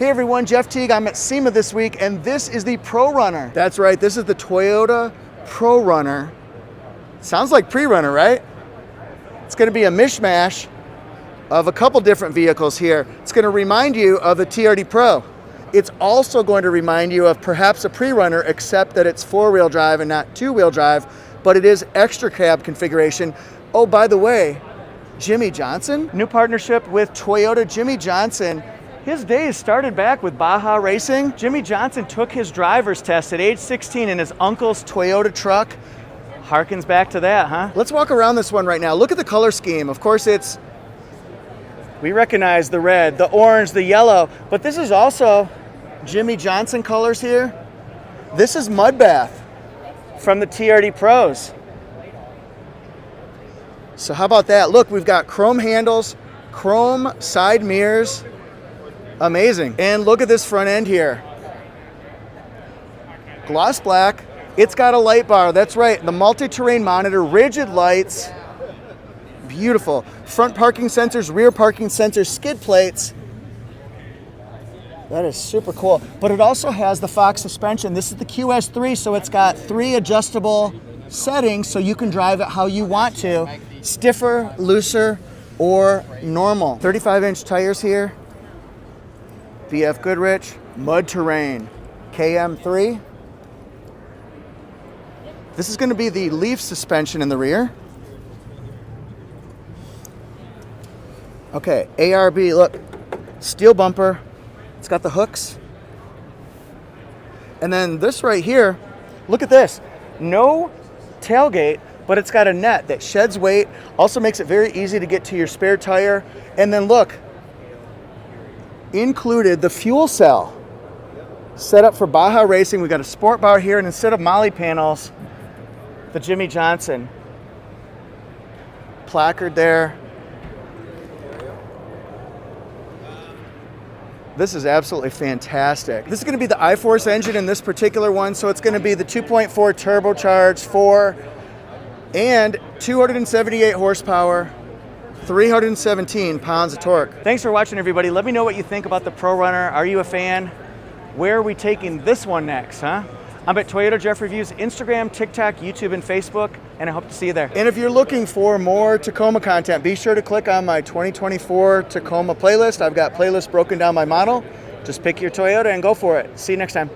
Hey everyone, Jeff Teague. I'm at SEMA this week, and this is the ProRunner. That's right, this is the Toyota ProRunner. Sounds like pre-runner, right? It's gonna be a mishmash of a couple different vehicles here. It's gonna remind you of the TRD Pro. It's also going to remind you of perhaps a pre-runner, except that it's four-wheel drive and not two-wheel drive, but it is extra cab configuration. Oh, by the way, Jimmy Johnson, new partnership with Toyota. Jimmy Johnson, his days started back with Baja Racing. Jimmy Johnson took his driver's test at age 16 in his uncle's Toyota truck. Harkens back to that, huh? Let's walk around this one right now. Look at the color scheme. Of course, we recognize the red, the orange, the yellow, but this is also Jimmy Johnson colors here. This is Mudbath from the TRD Pros. So how about that? Look, we've got chrome handles, chrome side mirrors. Amazing. And look at this front end here. Gloss black. It's got a light bar. That's right. The multi-terrain monitor, rigid lights. Beautiful. Front parking sensors, rear parking sensors, skid plates. That is super cool. But it also has the Fox suspension. This is the QS3, so it's got 3 adjustable settings so you can drive it how you want to. Stiffer, looser, or normal. 35-inch tires here. BF Goodrich, mud terrain, KM3. This is going to be the leaf suspension in the rear. Okay, ARB, look, steel bumper. It's got the hooks. And then this right here, look at this. No tailgate, but it's got a net that sheds weight, also makes it very easy to get to your spare tire. And then look, included the fuel cell set up for Baja Racing. We got a sport bar here, and instead of Molly panels, the Jimmy Johnson placard there. This is absolutely fantastic. This is going to be the iForce engine in this particular one, so it's going to be the 2.4 turbocharged 4 and 278 horsepower. 317 pounds of torque. Thanks for watching, everybody. Let me know what you think about the ProRunner. Are you a fan? Where are we taking this one next, huh? I'm at Toyota Jeff Reviews, Instagram, TikTok, YouTube, and Facebook, and I hope to see you there. And if you're looking for more Tacoma content, be sure to click on my 2024 Tacoma playlist. I've got playlists broken down by model. Just pick your Toyota and go for it. See you next time.